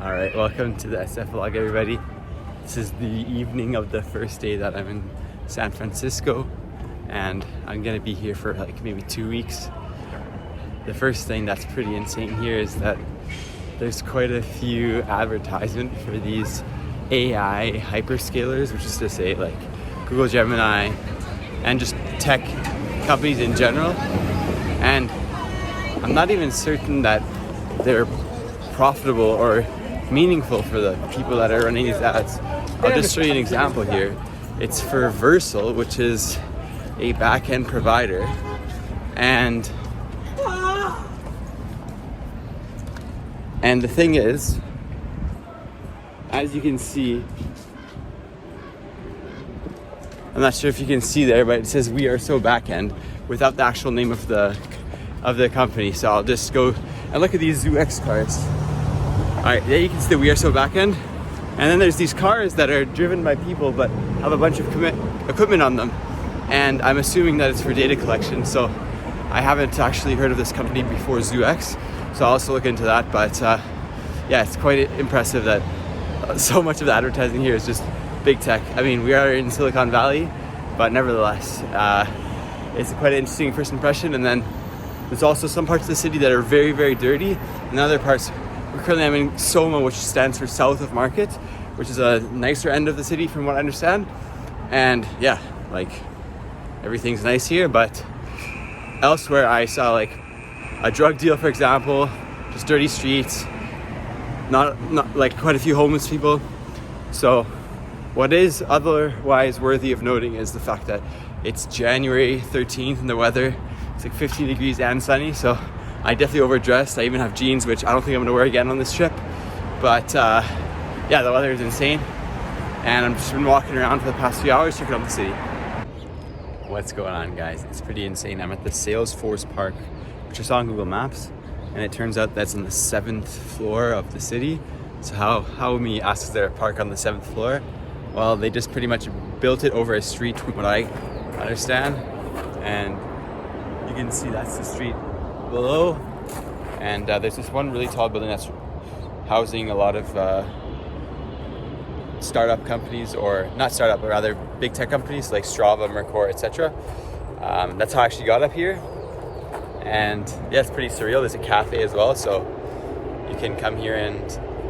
All right, welcome to the SF vlog, everybody. This is the evening of the first day that I'm in San Francisco, and I'm gonna be here for like maybe 2 weeks. The first thing that's pretty insane here is that there's quite a few advertisements for these AI hyperscalers, which is to say like Google Gemini and just tech companies in general. And I'm not even certain that they're profitable or meaningful for the people that are running these ads. I'll just show you an example here. It's for Versal, which is a back-end provider, and the thing is, as you can see, I'm not sure if you can see there, but it says "We Are So Back-end" without the actual name of the company. So I'll just go and look at these ZooX cars. All right, there you can see the "We Are So Back-end," and then there's these cars that are driven by people but have a bunch of equipment on them, and I'm assuming that it's for data collection. So I haven't actually heard of this company before, ZooX, so I'll also look into that. But yeah, it's quite impressive that so much of the advertising here is just big tech. I mean, we are in Silicon Valley, but nevertheless, it's quite an interesting first impression. And then there's also some parts of the city that are very, very dirty, and other parts. Currently I'm in SoMa, which stands for South of Market, which is a nicer end of the city from what I understand. And yeah, like everything's nice here, but elsewhere I saw like a drug deal, for example, just dirty streets, not like quite a few homeless people. So what is otherwise worthy of noting is the fact that it's January 13th and the weather, it's like 15 degrees and sunny. So I definitely overdressed. I even have jeans, which I don't think I'm gonna wear again on this trip. But yeah, the weather is insane. And I've just been walking around for the past few hours checking out the city. What's going on, guys? It's pretty insane. I'm at the Salesforce Park, which I saw on Google Maps. And it turns out that's on the 7th floor of the city. So how me asks there a park on the 7th floor? Well, they just pretty much built it over a street, from what I understand. And you can see that's the street below, and there's this one really tall building that's housing a lot of startup companies, or not startup, but rather big tech companies like Strava, Mercor, etc. That's how I actually got up here, and yeah, it's pretty surreal. There's a cafe as well, so you can come here and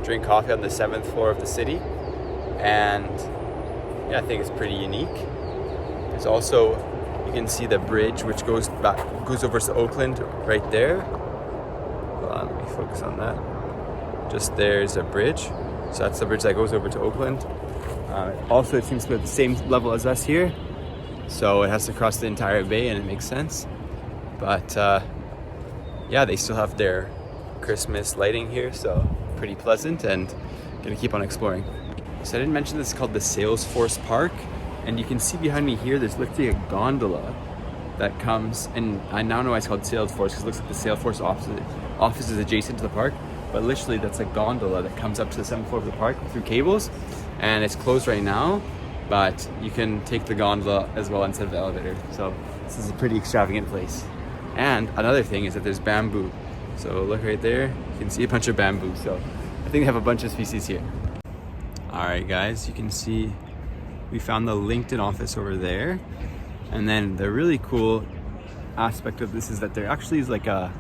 drink coffee on the 7th floor of the city, and yeah, I think it's pretty unique. There's also, you can see the bridge which goes over to Oakland right there. Hold on, let me focus on that. Just there's a bridge. So that's the bridge that goes over to Oakland. Also, it seems to be at the same level as us here. So it has to cross the entire bay, and it makes sense. But yeah, they still have their Christmas lighting here, so pretty pleasant, and gonna keep on exploring. So I didn't mention this is called the Salesforce Park. And you can see behind me here, there's literally a gondola that comes, and I now know why it's called Salesforce, because it looks like the Salesforce office is adjacent to the park. But literally, that's a gondola that comes up to the 7th floor of the park through cables, and it's closed right now, but you can take the gondola as well instead of the elevator. So this is a pretty extravagant place. And another thing is that there's bamboo. So look right there, you can see a bunch of bamboo. So I think they have a bunch of species here. All right, guys, you can see we found the LinkedIn office over there. And then the really cool aspect of this is that there actually is like a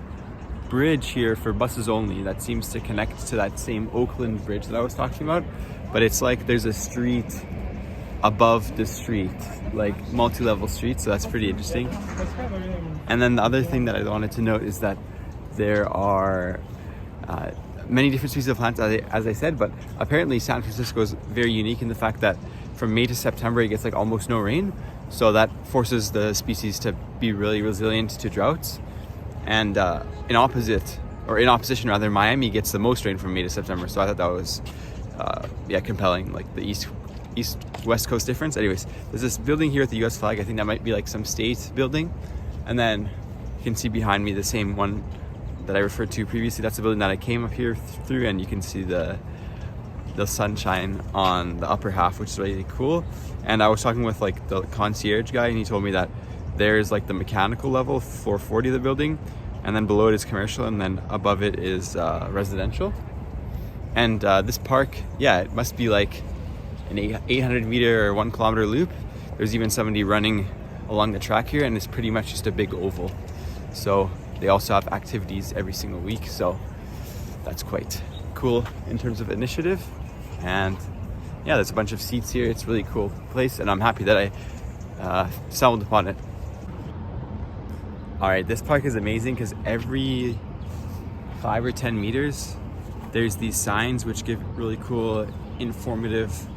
bridge here for buses only that seems to connect to that same Oakland bridge that I was talking about. But it's like there's a street above the street, like multi-level street, so that's pretty interesting. And then the other thing that I wanted to note is that there are many different species of plants, as I said, but apparently San Francisco is very unique in the fact that from May to September, it gets like almost no rain. So that forces the species to be really resilient to droughts. And in opposition rather, Miami gets the most rain from May to September. So I thought that was, compelling, like the east-west coast difference. Anyways, there's this building here with the US flag. I think that might be like some state building. And then you can see behind me the same one that I referred to previously. That's the building that I came up here through, and you can see the sunshine on the upper half, which is really cool. And I was talking with like the concierge guy, and he told me that there's like the mechanical level, floor 40 of the building, and then below it is commercial, and then above it is residential. And this park, yeah, it must be like an 800 meter or 1 kilometer loop. There's even somebody running along the track here, and it's pretty much just a big oval. So they also have activities every single week, so that's quite cool in terms of initiative. And yeah, there's a bunch of seats here. It's a really cool place, and I'm happy that I stumbled upon it. All right, this park is amazing because every 5 or 10 meters, there's these signs which give really cool, informative,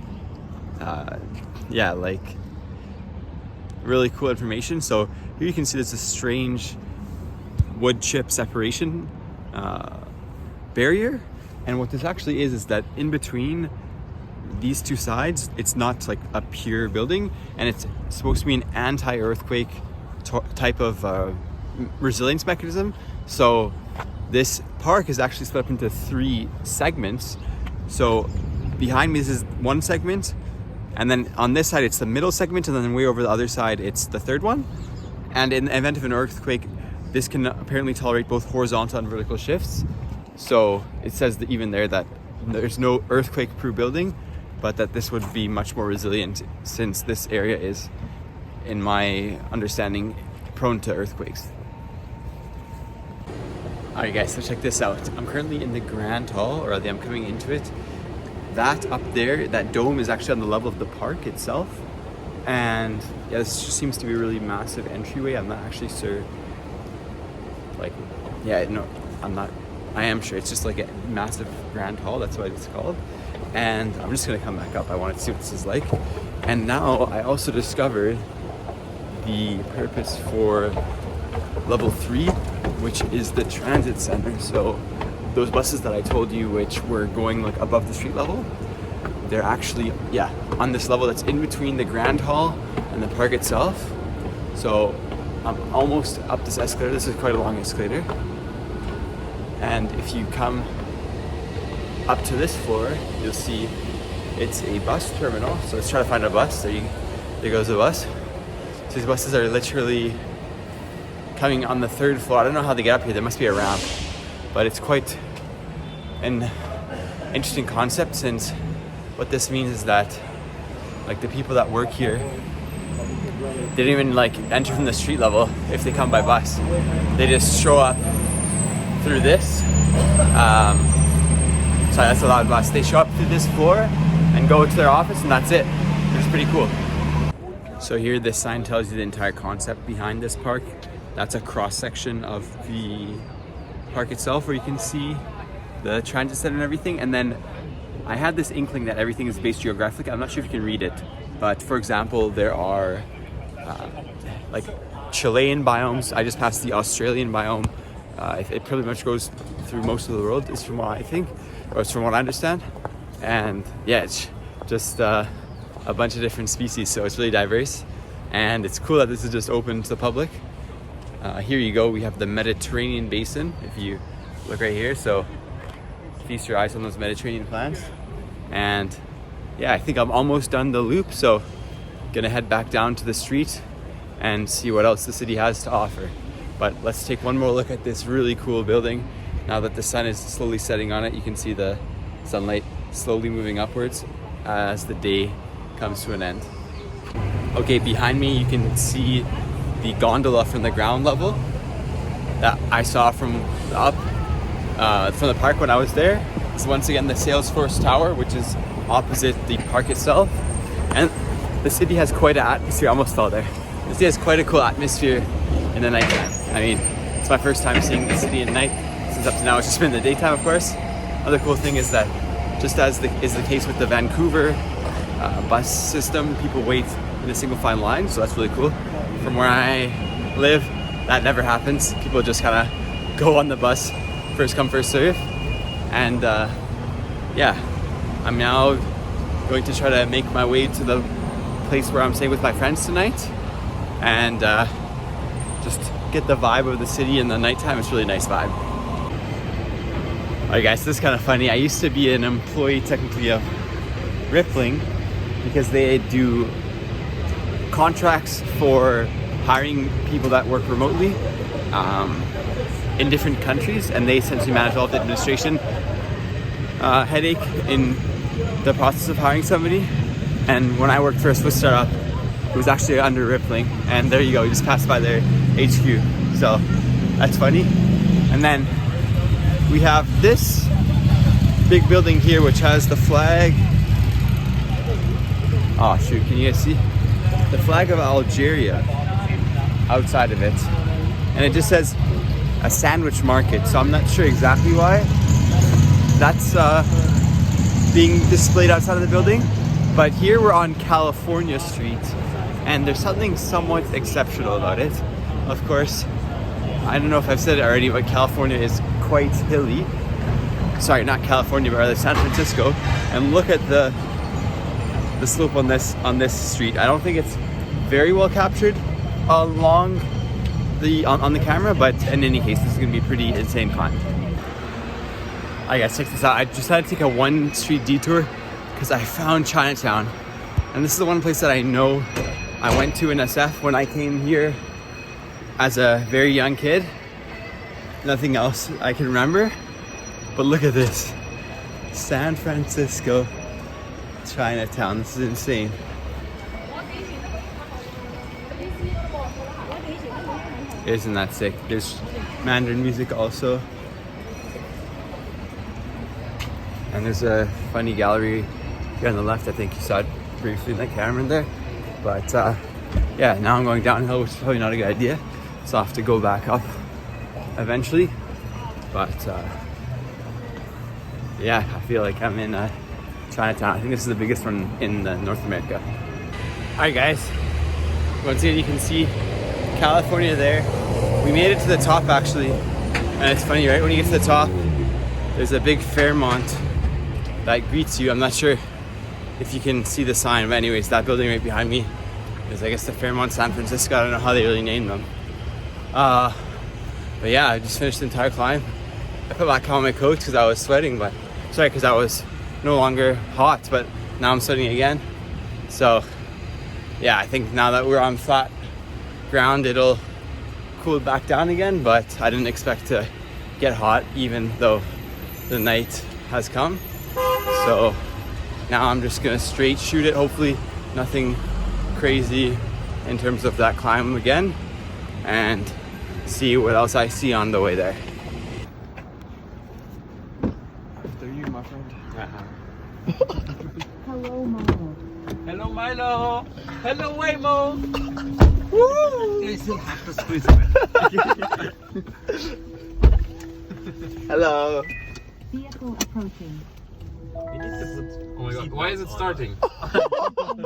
really cool information. So here you can see there's a strange wood chip separation barrier, and what this actually is that in between these two sides, it's not like a pure building, and it's supposed to be an anti-earthquake type of resilience mechanism. So this park is actually split up into 3 segments. So behind me, this is one segment, and then on this side it's the middle segment, and then way over the other side it's the third one. And in the event of an earthquake, this can apparently tolerate both horizontal and vertical shifts. So it says that even there that there's no earthquake-proof building, but that this would be much more resilient since this area is, in my understanding, prone to earthquakes. Alright guys, so check this out. I'm currently in the Grand Hall, or I'm coming into it. That up there, that dome, is actually on the level of the park itself. And yeah, this just seems to be a really massive entryway. I'm not actually sure. I am sure. It's just like a massive Grand Hall, that's what it's called. And I'm just gonna come back up. I wanted to see what this is like. And now I also discovered the purpose for level 3, which is the transit center. So those buses that I told you, which were going like above the street level, they're actually, on this level that's in between the Grand Hall and the park itself. So I'm almost up this escalator. This is quite a long escalator. And if you come up to this floor, you'll see it's a bus terminal. So let's try to find a bus. There goes the bus. So these buses are literally coming on the 3rd floor. I don't know how they get up here. There must be a ramp. But it's quite an interesting concept, since what this means is that like the people that work here, they don't even like enter from the street level if they come by bus. They just show up through this. Sorry, that's a loud bus. They show up through this floor and go to their office, and that's it. It's pretty cool. So here this sign tells you the entire concept behind this park. That's a cross section of the park itself, where you can see the transit center and everything. And then I had this inkling that everything is based geographically. I'm not sure if you can read it, but for example, there are like Chilean biomes. I just passed the Australian biome. It pretty much goes through most of the world, is from what I think, or it's from what I understand. And yeah, it's just a bunch of different species, so it's really diverse. And it's cool that this is just open to the public. Here you go, we have the Mediterranean basin, if you look right here. So feast your eyes on those Mediterranean plants. And yeah, I think I'm almost done the loop, so gonna head back down to the street and see what else the city has to offer. But let's take one more look at this really cool building. Now that the sun is slowly setting on it, you can see the sunlight slowly moving upwards as the day comes to an end. Okay, behind me you can see the gondola from the ground level that I saw from the park when I was there. It's once again the Salesforce Tower, which is opposite the park itself. And the city has quite an atmosphere. I almost fell there. The city has quite a cool atmosphere in the nighttime. I mean, it's my first time seeing the city at night, since up to now it's just been in the daytime, of course. Another cool thing is that, just as is the case with the Vancouver bus system, people wait in a single file line, so that's really cool. From where I live, that never happens. People just kind of go on the bus, first come, first serve. And yeah, I'm now going to try to make my way to the place where I'm staying with my friends tonight, and just get the vibe of the city in the nighttime. It's a really nice vibe. Alright guys, this is kind of funny. I used to be an employee technically of Rippling, because they do contracts for hiring people that work remotely in different countries, and they essentially manage all of the administration headache in the process of hiring somebody. And when I worked for a Swiss startup, it was actually under Rippling. And there you go, you just passed by their HQ. So that's funny. And then we have this big building here which has the flag. Oh shoot, can you guys see? The flag of Algeria outside of it. And it just says a sandwich market. So I'm not sure exactly why that's being displayed outside of the building. But here we're on California Street, and there's something somewhat exceptional about it. Of course, I don't know if I've said it already, but California is quite hilly. Sorry, not California, but rather San Francisco. And look at the slope on this street. I don't think it's very well captured along on the camera, but in any case, this is gonna be a pretty insane climb. Alright guys, check this out. I just had to take a one street detour because I found Chinatown, and this is the one place that I know I went to in SF when I came here as a very young kid. Nothing else I can remember, but look at this. San Francisco Chinatown. This is insane. Isn't that sick? There's Mandarin music also. And there's a funny gallery here on the left. I think you saw it briefly in the camera there. But yeah, now I'm going downhill, which is probably not a good idea. So I'll have to go back up eventually. But yeah, I feel like I'm in Chinatown. I think this is the biggest one in North America. Alright guys, once again you can see California there. We made it to the top actually, and it's funny, right? When you get to the top, there's a big Fairmont that greets you. I'm not sure if you can see the sign, but anyways, that building right behind me is, I guess, the Fairmont San Francisco. I don't know how they really named them. But yeah, I just finished the entire climb. I put back on my coat because I was sweating, but sorry, because I was no longer hot, but now I'm sweating again. So yeah, I think now that we're on flat ground, it'll cool back down again, but I didn't expect to get hot even though the night has come. So now I'm just gonna straight shoot it, hopefully nothing crazy in terms of that climb again, and see what else I see on the way there. After you, my friend. Hello, Milo. Hello, Milo. Hello, Waymo. Woo! You still have to squeeze it. Hello. Vehicle approaching. You need to put. Oh my god, why is it starting? I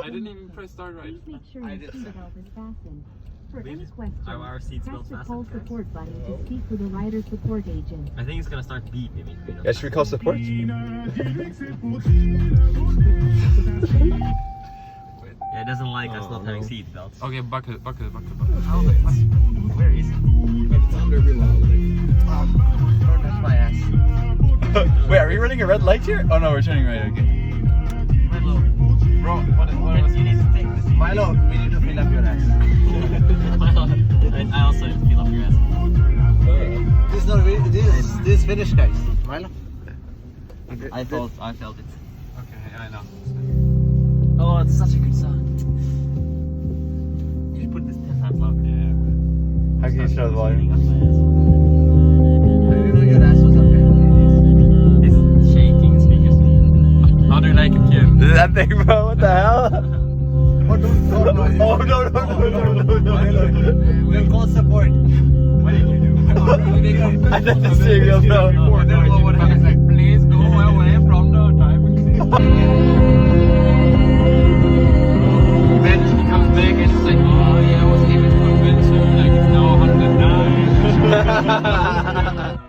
didn't even press start right. Please make sure your seatbelt is fastened. For any questions, Are our seats press belts the fastened? call support button to speak with a rider support agent. I think it's gonna start beeping. Yeah, should we call support? Yeah, it doesn't like us not having seat belts. Okay, bucket. Where is it? It's under below. Don't touch my ass. Wait, are we running a red light here? Oh no, we're turning right, okay. Milo. Bro, what was You need to take this. Milo, we need to fill up your ass. Milo, I also need to fill up your ass. This is not really, this is finished, guys. Milo? I felt it. Okay, I know. Oh, it's such a good song. You should put this 10 times louder. How can you show the Filling volume? up my ass. I didn't know your ass was up here. It's shaking speakers. How do you like it, Kim? That thing, bro, what the hell? Oh, no. Oh, no. We'll call support. What did you do? I thought the serial, bro. What happens? Like, please go away from the driving seat. Then he comes back and it's like, oh yeah, I was able to convince him, like it's now 109.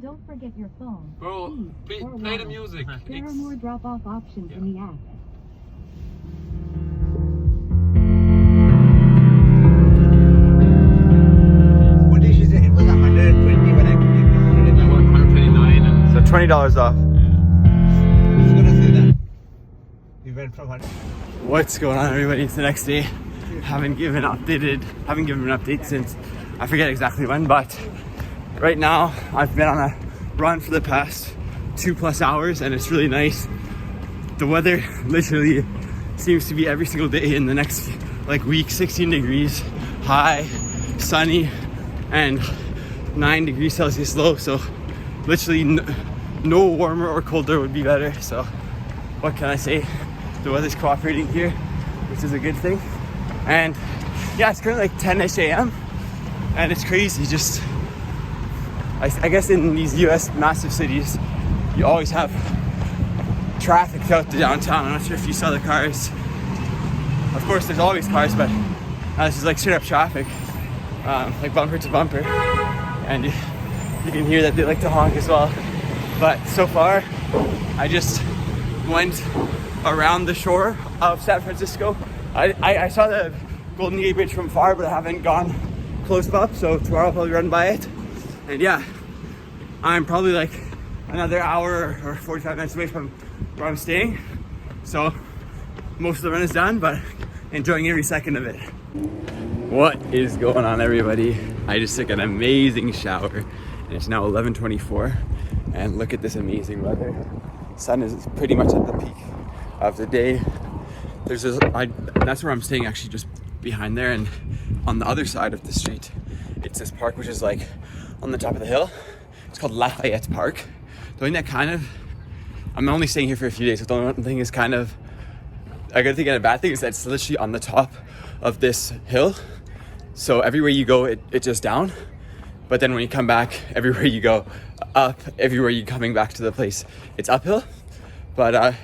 Don't forget your phone. Bro, keys, or play the wallet. music. There are more drop-off options in the app. What did she say? It was 120 when I took it. 129. So $20 off. Who's gonna say that? We went from 100. What's going on, everybody? It's the next day. Haven't given an update since I forget exactly when, but right now I've been on a run for the past 2+ hours, and it's really nice. The weather literally seems to be every single day in the next like week 16 degrees high, sunny, and 9 degrees Celsius low. So literally no warmer or colder would be better. So what can I say? The weather's cooperating here, which is a good thing. And yeah, it's currently like 10ish a.m. and it's crazy. Just I guess in these US massive cities, you always have traffic throughout the downtown. I'm not sure if you saw the cars. Of course, there's always cars, but this is like straight up traffic, like bumper to bumper. And you can hear that they like to honk as well. But so far, I just went around the shore of San Francisco. I saw the Golden Gate Bridge from far, but I haven't gone close up, so tomorrow I'll probably run by it. And yeah, I'm probably like another hour or 45 minutes away from where I'm staying. So most of the run is done, but enjoying every second of it. What is going on, everybody? I just took an amazing shower and it's now 11:24, and look at this amazing weather. Sun is pretty much at the peak of the day. That's where I'm staying, actually, just behind there, and on the other side of the street it's this park which is like on the top of the hill. It's called Lafayette Park. The only that kind of, I'm only staying here for a few days, so the only thing is kind of a good thing and a bad thing is that it's literally on the top of this hill. So everywhere you go, it's just down. But then when you come back, everywhere you go up, everywhere you're coming back to the place, it's uphill. But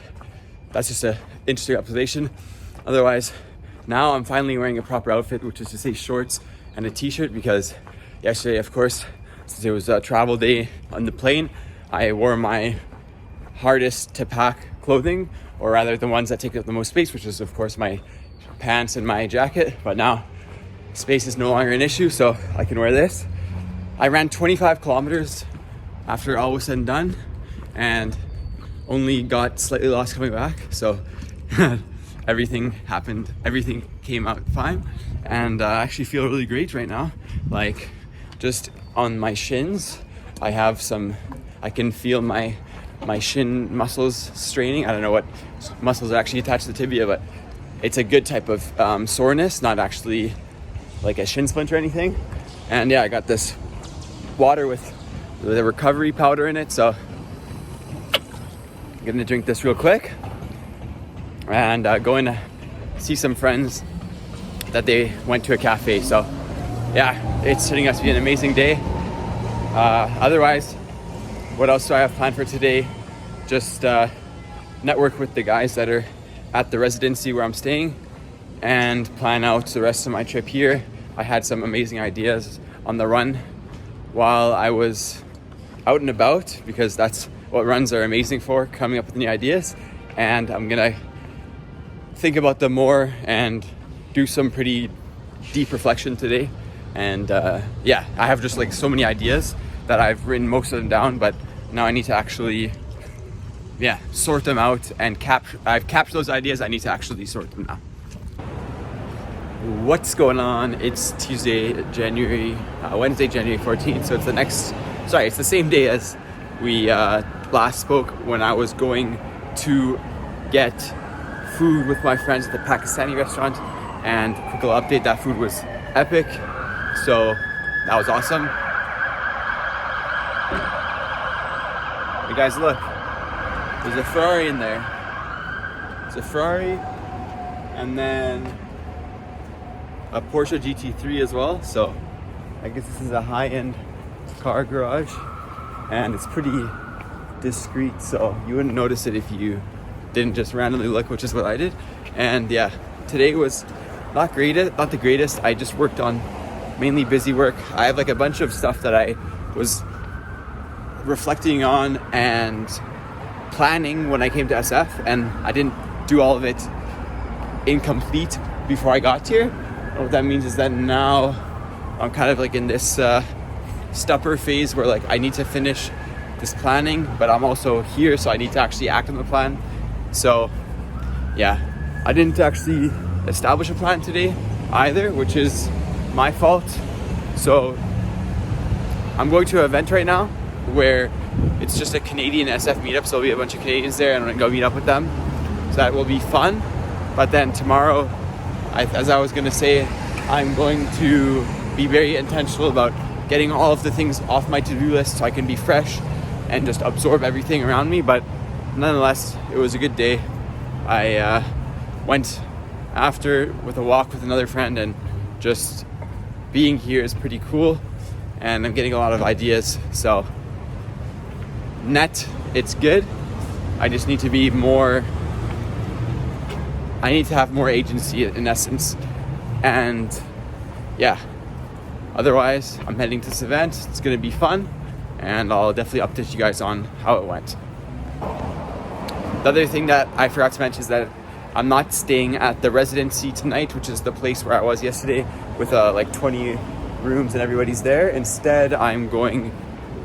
that's just an interesting observation. Otherwise, now I'm finally wearing a proper outfit, which is to say shorts and a t-shirt, because yesterday, of course, since it was a travel day on the plane, I wore my hardest to pack clothing, or rather the ones that take up the most space, which is of course my pants and my jacket. But now space is no longer an issue, so I can wear this. I ran 25 kilometers after all was said and done, and only got slightly lost coming back. So everything happened, everything came out fine, and I actually feel really great right now. Like, just on my shins, I can feel my shin muscles straining. I don't know what muscles are actually attached to the tibia, but it's a good type of soreness, not actually like a shin splint or anything. And yeah, I got this water with the recovery powder in it, so I'm gonna drink this real quick and going to see some friends that they went to a cafe. So yeah, it's turning out to be an amazing day. Otherwise, what else do I have planned for today? Just network with the guys that are at the residency where I'm staying and plan out the rest of my trip here. I had some amazing ideas on the run while I was out and about, because that's what runs are amazing for, coming up with new ideas. And I'm gonna think about them more and do some pretty deep reflection today. And yeah, I have just like so many ideas that I've written most of them down, but now I need to actually sort them out and I've captured those ideas. I need to actually sort them now. What's going on? It's Wednesday, January 14th. So it's the same day as we last spoke, when I was going to get food with my friends at the Pakistani restaurant. And quick little update, that food was epic. So that was awesome. Hey guys, look, there's a Ferrari in there. It's a Ferrari, and then a Porsche GT3 as well. So I guess this is a high-end car garage, and it's pretty discreet, so you wouldn't notice it if you didn't just randomly look, which is what I did. And yeah, today was not the greatest. I just worked on mainly busy work. I have like a bunch of stuff that I was reflecting on and planning when I came to SF, and I didn't do all of it incomplete before I got here. What that means is that now I'm kind of like in this stupper phase where like I need to finish this planning, but I'm also here, so I need to actually act on the plan. So yeah, I didn't actually establish a plan today either, which is my fault. So I'm going to an event right now where It's just a Canadian SF meetup, so there'll be a bunch of Canadians there, and I'm gonna go meet up with them. So that will be fun. But then tomorrow, as I was gonna say, I'm going to be very intentional about getting all of the things off my to-do list so I can be fresh and just absorb everything around me. But nonetheless, it was a good day. I went after with a walk with another friend, and just being here is pretty cool, and I'm getting a lot of ideas. So net, it's good. I just need to be more, I need to have more agency in essence. And yeah, otherwise I'm heading to this event. It's gonna be fun, and I'll definitely update you guys on how it went. The other thing that I forgot to mention is that I'm not staying at the residency tonight, which is the place where I was yesterday with like 20 rooms and everybody's there. Instead, I'm going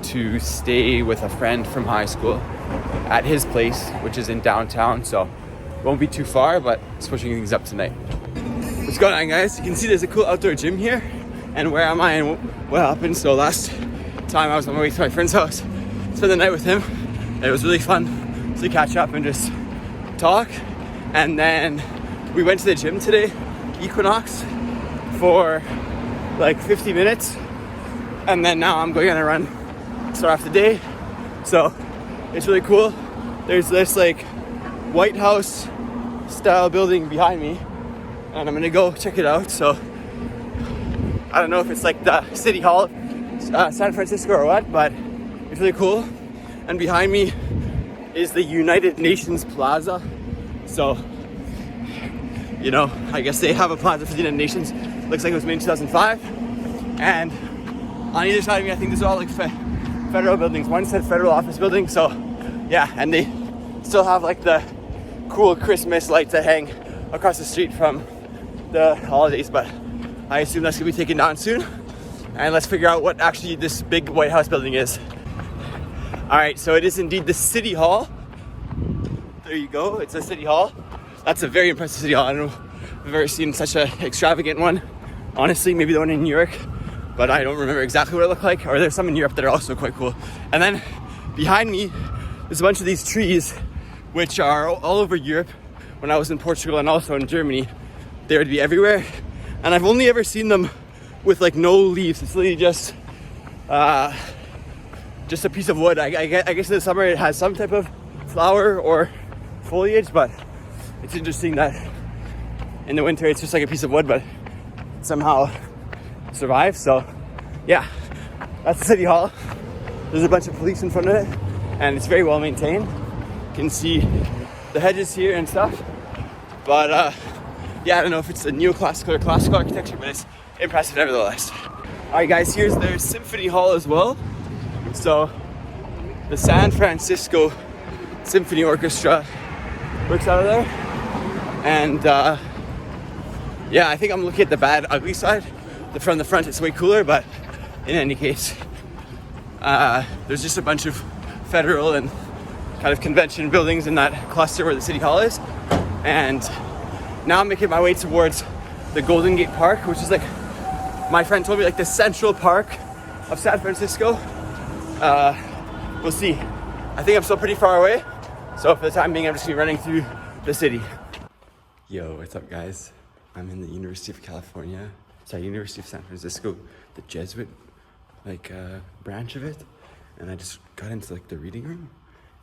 to stay with a friend from high school at his place, which is in downtown, so it won't be too far, but switching things up tonight. What's going on, guys? You can see there's a cool outdoor gym here, and where am I and what happened. So last time I was on my way to my friend's house, spent the night with him, and it was really fun to catch up and just talk. And then we went to the gym today, Equinox, for like 50 minutes, and then now I'm going on a run to start off the day. So it's really cool. There's this like White House style building behind me, and I'm gonna go check it out. So I don't know if it's like the City Hall of San Francisco or what, but it's really cool. And behind me is the United Nations Plaza. So, you know, I guess they have a plaza for the United Nations. Looks like it was made in 2005. And on either side of me, I think these are all like federal buildings. One said federal office building. So yeah, and they still have like the cool Christmas lights that hang across the street from the holidays, but I assume that's gonna be taken down soon. And let's figure out what actually this big White House building is. All right, so it is indeed the City Hall. There you go, it's a City Hall. That's a very impressive City Hall. I don't know if I've ever seen such an extravagant one. Honestly, maybe the one in New York, but I don't remember exactly what it looked like. Or there's some in Europe that are also quite cool. And then behind me, there's a bunch of these trees, which are all over Europe. When I was in Portugal and also in Germany, they would be everywhere. And I've only ever seen them with like no leaves. It's literally just a piece of wood. I guess in the summer it has some type of flower or foliage, but it's interesting that in the winter it's just like a piece of wood, but somehow survives. So yeah, that's the City Hall. There's a bunch of police in front of it, and it's very well maintained. You can see the hedges here and stuff, but yeah, I don't know if it's a neoclassical or classical architecture, but it's impressive nevertheless. All right, guys, here's their Symphony Hall as well. So the San Francisco Symphony Orchestra works out of there, and yeah, I think I'm looking at the bad, ugly side. From the front, it's way cooler, but in any case, there's just a bunch of federal and kind of convention buildings in that cluster where the City Hall is, and now I'm making my way towards the Golden Gate Park, which is like, my friend told me, like the Central Park of San Francisco. We'll see. I think I'm still pretty far away, so for the time being, I'm just gonna be running through the city. Yo, what's up, guys? I'm in the University of San Francisco, the Jesuit branch of it, and I just got into like the reading room,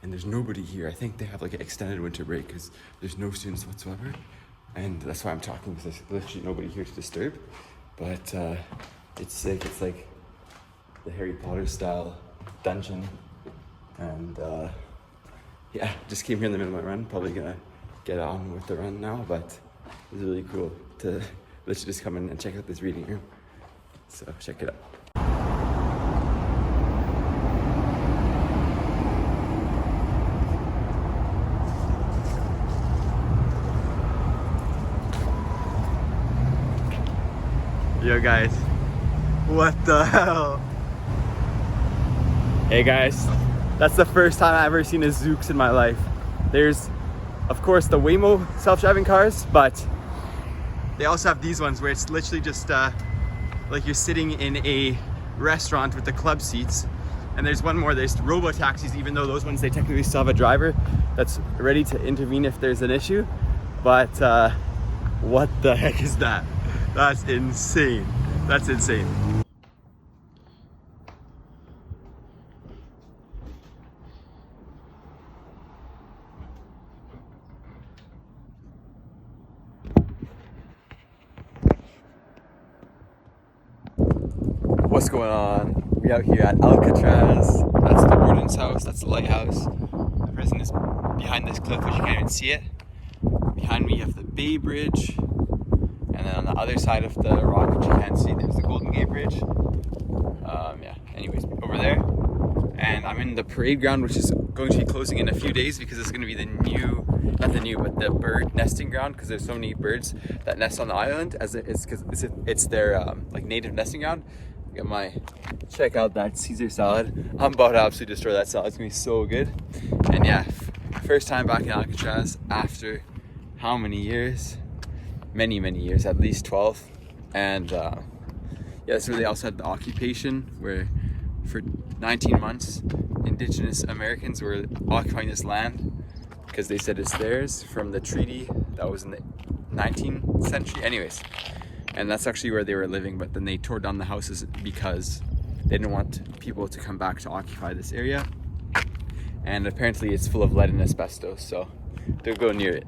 and there's nobody here. I think they have like an extended winter break because there's no students whatsoever, and that's why I'm talking, because there's literally nobody here to disturb. But it's sick. It's like the Harry Potter style dungeon, and yeah, just came here in the middle of my run. Probably gonna get on with the run now, but it's really cool to literally just come in and check out this reading room. So check it out. Yo guys, what the hell? Hey guys, that's the first time I've ever seen a Zoox in my life. There's, of course, the Waymo self-driving cars, but they also have these ones where it's literally just like you're sitting in a restaurant with the club seats, And there's one more, there's robo taxis, even though those ones, they technically still have a driver that's ready to intervene if there's an issue. But what the heck is that? That's insane. That's insane. What's going on? We out here at Alcatraz. That's the warden's house. That's the lighthouse. The prison is behind this cliff, which you can't even see it. Behind me, you have the Bay Bridge, and then on the other side of the rock, which you can't see, there's the Golden Gate Bridge. Yeah. Anyways, over there, and I'm in the parade ground, which is going to be closing in a few days because it's going to be the new, not the new, but the bird nesting ground, because there's so many birds that nest on the island, as it's because it's their like native nesting ground. Get my, check out that Caesar salad. I'm about to absolutely destroy that salad. It's gonna be so good. And yeah, first time back in Alcatraz after how many years? Many years, at least 12. And yeah, so they also had the occupation where for 19 months Indigenous Americans were occupying this land because they said it's theirs from the treaty that was in the 19th century. Anyways, and that's actually where they were living, but then they tore down the houses because they didn't want people to come back to occupy this area. And apparently it's full of lead and asbestos, so don't go near it.